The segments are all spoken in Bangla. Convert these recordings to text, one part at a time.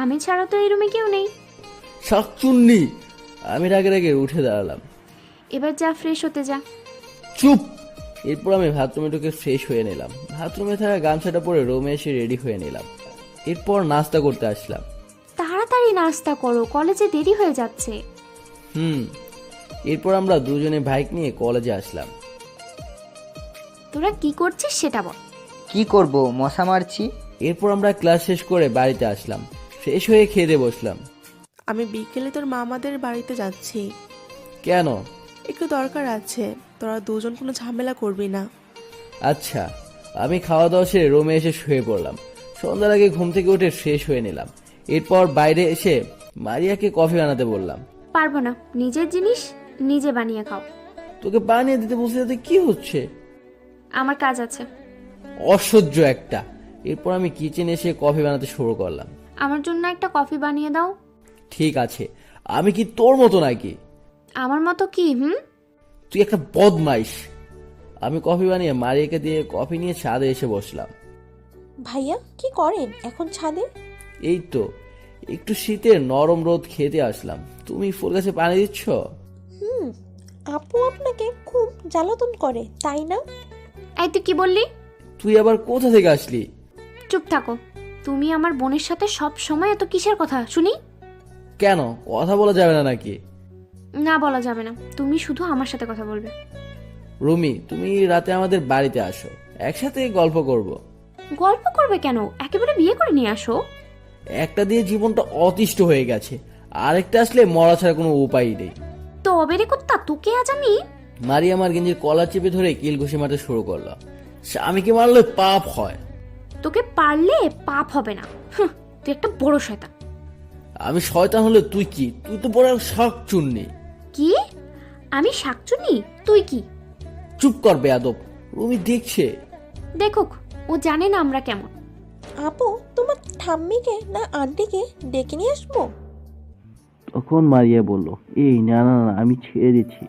আমি ছাড়া তো এই রুমে কেউ নেই। শাকচুন্নি! আমি রাগে রাগে উঠে দাঁড়ালাম। এবার যা, ফ্রেশ হতে যা। চুপ! এরপর আমি বাথরুমে ঢুকে ফ্রেশ হয়ে নিলাম। বাথরুমে থাকা গামছাটা পরে রুমে এসে রেডি হয়ে নিলাম। এরপর নাস্তা করতে আসলাম। তাড়াতাড়ি নাস্তা করো, কলেজে দেরি হয়ে যাচ্ছে। এরপর আমরা দুজনে বাইক নিয়ে কলেজে আসলাম। তোরা কি করছিস সেটা বল। কি করব, মশা মারছি। এরপর আমরা ক্লাস শেষ করে বাড়িতে আসলাম। ফ্রেশ হয়ে খেতে বসলাম। আমি বিকেলে তোর মামাদের বাড়িতে যাচ্ছি, কেন? একটু দরকার আছে। তোরা দুজন কোনো ঝামেলা করবি না। আচ্ছা। আমি খাওয়া দাওয়া সেরে রুমে এসে শুয়ে পড়লাম। সন্ধ্যার আগে ঘুম থেকে উঠে ফ্রেশ হয়ে নিলাম। এরপর বাইরে এসে মারিয়াকে কফি বানাতে বললাম। পারবো না, নিজের জিনিস নিজে বানিয়ে খাও। তোকে বানিয়ে দিতে বলছি, তাতে কি হচ্ছে? আমার কাজ আছে। অসহ্য একটা। এরপর আমি কিচেনে এসে কফি বানাতে শুরু করলাম। আমার জন্য একটা কফি বানিয়ে দাও। ঠিক আছে। আমি কি তোর মতো নাকি? আমার মতো কি? তুই একটা বদমাইশ। আমি কফি বানিয়ে মারিয়াকে দিয়ে কফি নিয়ে ছাদে এসে বসলাম। ভাইয়া কি করেন এখন ছাদে? এই তো একটু শীতের নরম রোদ খেতে আসলাম। তুমি ফুল গাছে পানি দিচ্ছ? আপু আপনাকে খুব জ্বালাতন করে তাই না? এই তুই কি বললি? তুই আবার কোথা থেকে আসলি? চুপ থাকো। তুমি আমার বোনের সাথে সব সময় এত কিসের কথা শুনি? কেন, কথা বলা যাবে না নাকি? না, বলা যাবে না। তুমি শুধু আমার সাথে কথা বলবে। রুমি, তুমি রাতে আমাদের বাড়িতে আসো, একসাথে গল্প করব। গল্প করবে কেন? একেবারে বিয়ে করে নিয়ে আসো। একটা দিয়ে জীবনটা অতিষ্ঠ হয়ে গেছে, আরেকটা আসলে মরা ছাড়া কোনো উপায়ই নেই। তো অবেরে কুত্তা, তোকে আজ আমি। মারি আমার গেঞ্জির কলার চেপে ধরে কিল ঘুষি মারতে শুরু করলো। স্বামীকে মারলে পাপ হয়। তোকে পারলে পাপ হবে না। তুই একটা বড় শয়তান। আমি শয়তান হলে তুই কি? তুই তো বড় শাকচুন্নি। কি? আমি শাকচুনি? তুই কি? চুপ কর বেয়াদব। রুমি দেখছে। দেখুক, ও জানে না আমরা কেমন। আপু তোমার ঠাম্মিকে না আন্টিকে ডেকে নিয়ে আসবো? তখন মারিয়া বলল, এই না না না, আমি ছেড়ে দিচ্ছি।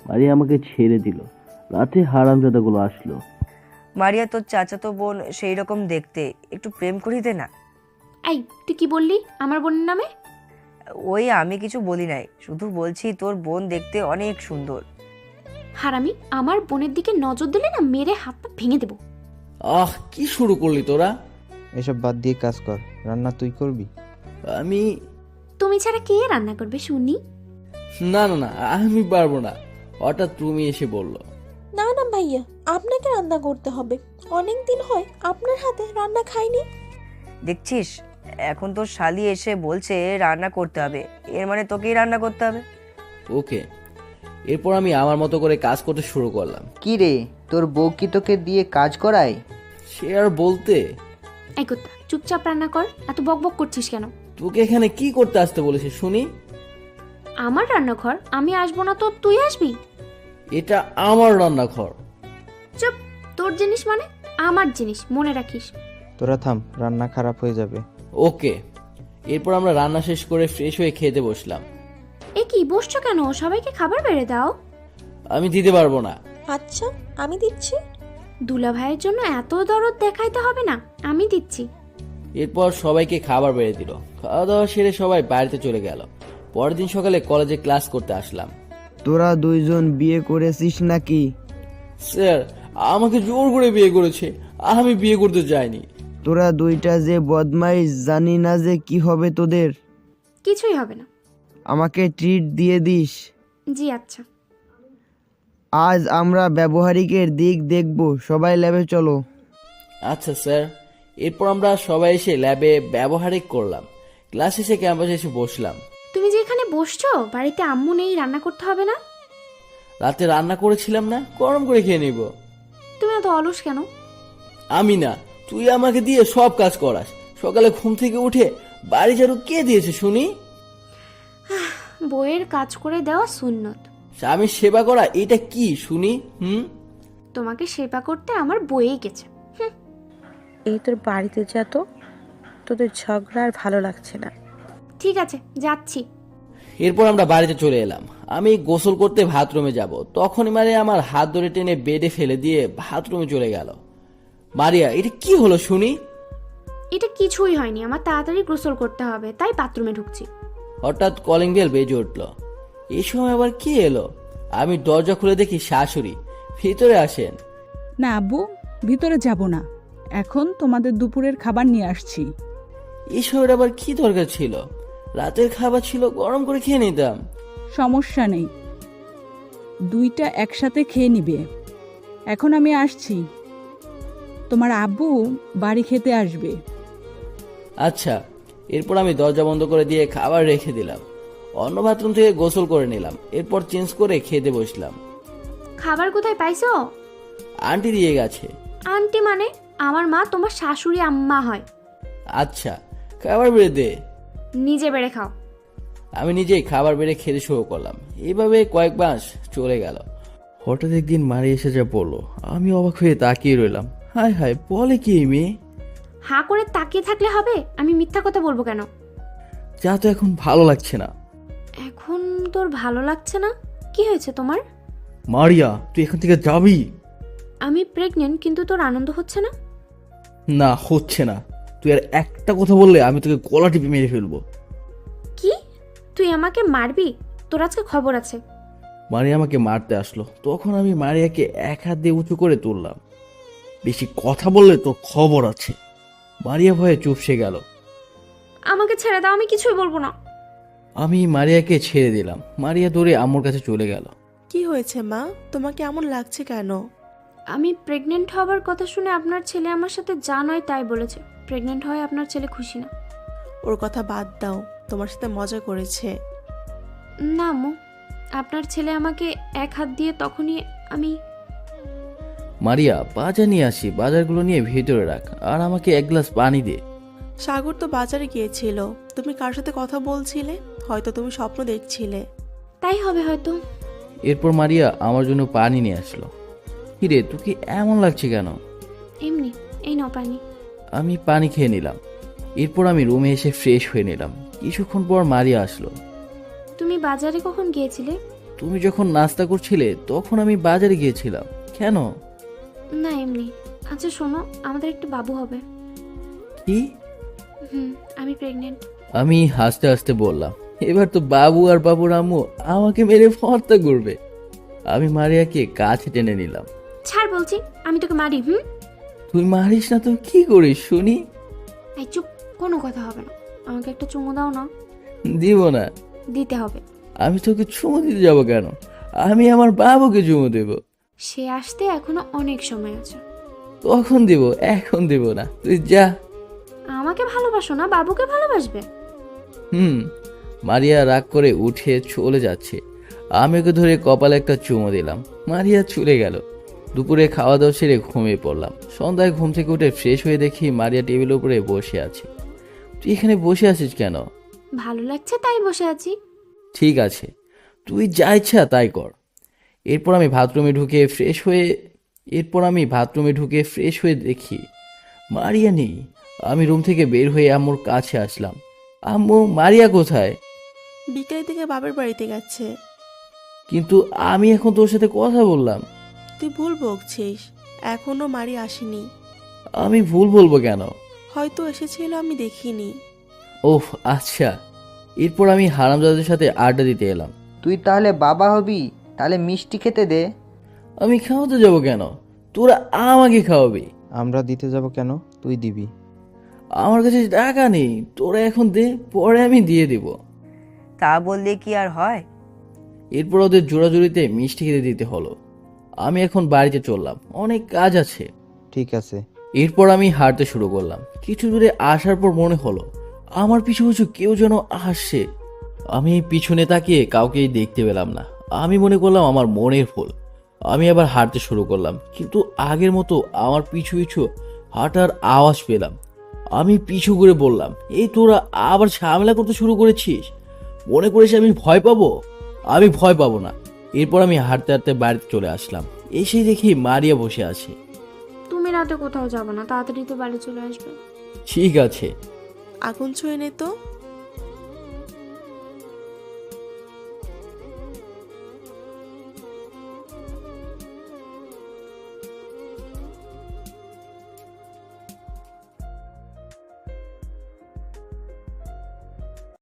মারিয়া আমাকে ছেড়ে দিল। রাতে হারামজাদাগুলো আসলো। মারিয়া, তোর চাচাতো বোন সেই রকম দেখতে, একটু প্রেম করিয়ে দে না। এই তুই কি বললি আমার বোনের নামে? ওই আমি কিছু বলি নাই, শুধু বলছি তোর বোন দেখতে অনেক সুন্দর। হারামি, আমার বোনের দিকে নজর দিলে না মেরে হাত পা ভেঙে দেবো। আহ, কি শুরু করলি তোরা? এসব বাদ দিয়ে কাজ কর, রান্না তুই করবি। আমি তুমি ছাড়া কে রান্না করবে শুনি? না না না, আমি পারবো না। হঠাৎ তুমি এসে বলল। না না ভাইয়া, আপনাকে রান্না করতে হবে। অনেক দিন হয় আপনার হাতে রান্না খাইনি। দেখছিস, এখন তোর শালি এসে বলছে রান্না করতে হবে, এর মানে তোকেই রান্না করতে হবে। ওকে। এরপর আমি আমার মতো করে কাজ করতে শুরু করলাম। কি রে, তোর বউ কি তোকে দিয়ে কাজ করায়? সে আর বলতে। এই কুত্তা, চুপচাপ রান্না কর। এত বক বক করছিস কেন? তোকে এখানে কি করতে আসতে বলেছে শুনি? আমার রান্নাঘর, আমি আসবো না তো তুই আসবি? এটা আমার রান্নাঘর। চুপ। তোর জিনিস মানে আমার জিনিস, মনে রাখিস। তোরা থাম, রান্না খারাপ হয়ে যাবে। ওকে। এরপর আমরা রান্না শেষ করে ফ্রেশ হয়ে খেতে বসলাম। এ কি, বসছো কেন? সবাইকে খাবার বেড়ে দাও। আমি দিতে পারবো না। আচ্ছা আমি দিচ্ছি। দুলা ভাইয়ের জন্য এত দরদ দেখাইতে হবে না, আমি দিচ্ছি। এরপর সবাইকে খাবার বেড়ে দিল। খাওয়া দাওয়া সেরে সবাই বাড়িতে চলে গেল। পরের দিন সকালে কলেজে ক্লাস করতে আসলাম। তোরা দুইজন বিয়ে করেছিস নাকি? স্যার, আমাকে জোর করে বিয়ে করেছে। আমি বিয়ে করতে চাইনি। তোরা দুইটা যে বদমাইশ, জানি না যে কি হবে তোদের। কিছুই হবে না। আমাকে ট্রিট দিয়ে দিস। জি আচ্ছা। আজ আমরা ব্যবহারিকের দিক দেখব, সবাই ল্যাবে চলো। আচ্ছা স্যার। এরপর আমরা সবাই এসে ল্যাবে ব্যবহারিক করলাম। ক্লাস শেষে ক্যাম্পাসে এসে বসলাম। তুমি যে এখানে বসছো, বাড়িতে আম্মু নেই, রান্না করতে হবে না? রাতে রান্না করেছিলাম না, গরম করে খেয়ে নিব। তুমি এত অলস কেন? আমি না, তুই আমাকে দিয়ে সব কাজ করাস। সকালে ঘুম থেকে উঠে বাড়ি ঝাড়ু কে দিয়েছে শুনি? বইয়ের কাজ করে দেওয়া সুন্নত। স্বামীর সেবা করা এটা কি শুনি? তোমাকে সেবা করতে আমার বইয়ে গেছে। এই তোর বাড়িতে যা তো, তোদের ঝগড়া আর ভালো লাগছে না। ঠিক আছে, যাচ্ছি। এরপর আমরা বাড়িতে চলে এলাম। আমি গোসল করতে বাথরুমে যাব, তখনই মারিয়া আমার হাত ধরে টেনে বেডে ফেলে দিয়ে বাথরুমে চলে গেল। মারিয়া, এটা কি হলো শুনি? এটা কিছুই হয়নি, আমার তাড়াতাড়ি গোসল করতে হবে, তাই বাথরুমে ঢুকছি। হঠাৎ কলিং বেল বেজে উঠল। এই সময় আবার কি এলো? আমি দরজা খুলে দেখি শাশুড়ি। ভিতরে আসেন। না আব্বু, ভিতরে যাব না, এখন তোমাদের দুপুরের খাবার নিয়ে আসছি। এই সময় আবার কি দরকার ছিল? রাতের খাবার ছিল, গরম করে খেয়ে নিতাম। সমস্যা নেই, দুইটা একসাথে খেয়ে নিবে। এখন আমি আসছি, তোমার আব্বু বাড়ি খেতে আসবে। আচ্ছা। এরপর আমি দরজা বন্ধ করে দিয়ে খাবার রেখে দিলাম। অন্য বাথরুম থেকে গোসল করে নিলাম। এরপর চেঞ্জ করে খেতে বসলাম। খাবার কোথায় পাইছো? আন্টি দিয়ে গেছে। আন্টি মানে? আমার মা তোমার শাশুড়ি আম্মা হয়। আচ্ছা, খাবার বেড়ে দে। নিজে বেড়ে খাও। আমি নিজেই খাবার বেড়ে খেতে শুরু করলাম। এইভাবে কয়েক মাস চলে গেল। হঠাৎ একদিন মারি এসে যা বললো, আমি অবাক হয়ে তাকিয়ে রইলাম। হায় হায়, বলে কি এই মেয়ে? হাঁ করে তাকিয়ে থাকলে হবে? আমি মিথ্যা কথা বলবো কেন? যা, তো এখন ভালো লাগছে না। এখন তোর ভালো লাগছে না? কি হয়েছে তোমার? মারিয়া, তুই এখান থেকে যাবি? আমি প্রেগনেন্ট, কিন্তু তোর আনন্দ হচ্ছে না? না, হচ্ছে না। তুই আর একটা কথা বললে আমি তোকে গলা টিপে মেরে ফেলবো। কি? তুই আমাকে মারবি? তোর আজকে খবর আছে। মারিয়া আমাকে মারতে আসলো, তখন আমি মারিয়াকে এক হাত দিয়ে উঁচু করে তুললাম। বেশি কথা বললে তোর খবর আছে। মারিয়া ভয়ে চুপসে গেল। আমাকে ছেড়ে দাও, আমি কিছুই বলবো না। আমি মারিয়াকে ছেড়ে দিলাম। মারিয়া দৌড়ে আম্মুর কাছে চলে গেল। কি হয়েছে মা, তোমাকে এমন লাগছে কেন? আমি প্রেগনেন্ট হবার কথা শুনে আপনার ছেলে আমার সাথে যা নয় তাই বলেছে। প্রেগনেন্ট হয় আপনার ছেলে খুশি না। ওর কথা বাদ দাও, তোমার সাথে মজা করেছে। না আম্মু, আপনার ছেলে আমাকে এক হাত দিয়ে তখনই আমি মারিয়া, বাজার নিয়ে আসি, বাজারগুলো নিয়ে ভেতরে রাখ, আর আমাকে এক গ্লাস পানি দে। সাগর তো বাজারে গিয়েছিল, তুমি কার সাথে কথা বলছিলে? হয়তো তুমি স্বপ্ন দেখছিলে। তাই হবে হয়তো। এরপর মারিয়া আমার জন্য পানি নিয়ে আসলো। কিরে, তোকে এমন লাগছে কেন? এমনি, এই নাও পানি। আমি পানি খেয়ে নিলাম। এরপর আমি রুমে এসে ফ্রেশ হয়ে নিলাম। কিছুক্ষণ পর মারিয়া আসলো। তুমি বাজারে কখন গিয়েছিলে? তুমি যখন নাস্তা করছিলে তখন আমি বাজারে গিয়েছিলাম। কেন? না এমনি। আচ্ছা শোনো, আমাদের একটা বাবু হবে। কি? আমি প্রেগনেন্ট। আমি হাসতে হাসতে বললাম, এবার তো বাবু আর বাবুর আম্মু আমাকে মেরে হত্যা করবে। আমি মারিয়াকে কাছে টেনে নিলাম। ছাড় বলছি, আমি তোকে মারি। তুই মারিস না তো কি করিস শুনি? এই চুপ, কোনো কথা হবে না। আমাকে একটা চুমু দাও না। দিব না। দিতে হবে। আমি তোকে চুমু দিতে যাবো কেন? আমি আমার বাবুকে চুমু দেব। সে আসতে এখনো অনেক সময় আছে। কখন দিব? এখন দিব না, তুই যা। আমাকে ভালোবাসো না, বাবুকে ভালোবাসবে। মারিয়া রাগ করে উঠে চলে যাচ্ছে। আমি ওকে ধরে কপালে একটা চুমু দিলাম। মারিয়া চলে গেল। দুপুরে খাওয়া দাওয়া সেরে ঘুমিয়ে পড়লাম। সন্ধ্যায় ঘুম থেকে উঠে ফ্রেশ হয়ে দেখি মারিয়া টেবিলের উপরে বসে আছে। তুই এখানে বসে আছিস কেন? ভালো লাগছে তাই বসে আছি। ঠিক আছে, তুই যা ইচ্ছা তাই কর। এরপর আমি বাথরুমে ঢুকে ফ্রেশ হয়ে দেখি মারিয়া নেই। আমি রুম থেকে বের হয়ে আম্মুর কাছে আসলাম। আম্মু, মারিয়া কোথায়? বিকেলের দিকে বাবার বাড়িতে গেছে। কিন্তু আমি এখন তোর সাথে কথা বললাম। তুই ভুল বকছিস, এখনো মারি আসেনি। আমি ভুল বলবো কেন? হয়তো এসেছিল, আমি দেখিনি। ওহ আচ্ছা। এরপর আমি হারামজাদাদের সাথে আড্ডা দিতে এলাম। তুই তাহলে বাবা হবি? তাহলে মিষ্টি খেতে দে। আমি খাওয়াতে যাব কেন? তোরা আমাকে খাওয়াবি। আমরা দিতে যাব কেন? তুই দিবি। আমার কাছে টাকা নেই, তোরা এখন দে, পরে আমি দিয়ে দিব। তা বললে কি আর হয়? এরপর ওদের জোড়াজুড়িতে মিষ্টি খেতে দিতে হলো। আমি এখন বাড়িতে চললাম, অনেক কাজ আছে। ঠিক আছে। এরপর আমি হাঁটতে শুরু করলাম। কিছু দূরে আসার পর মনে হলো আমার পিছু পিছু কেউ যেন আসছে। আমি পিছনে তাকিয়ে কাউকেই দেখতে পেলাম না। আমি মনে করলাম আমার মনের ভুল। আমি আবার হাঁটতে শুরু করলাম, কিন্তু আগের মতো আমার পিছু পিছু হাঁটার আওয়াজ পেলাম। আমি পিছু করে বললাম, এই তোরা আবার ঝামেলা করতে শুরু করেছিস? মনে করিস আমি ভয় পাবো? আমি ভয় পাবো না। এরপর আমি হাঁটতে হাঁটতে বাড়িতে চলে আসলাম। এসে দেখি মারিয়া বসে আছে। তুমি রাতে কোথাও যাবে না, তাড়াতাড়ি তো বাড়ি চলে আসবে। ঠিক আছে। আগুন ছুঁয়ে নে তো।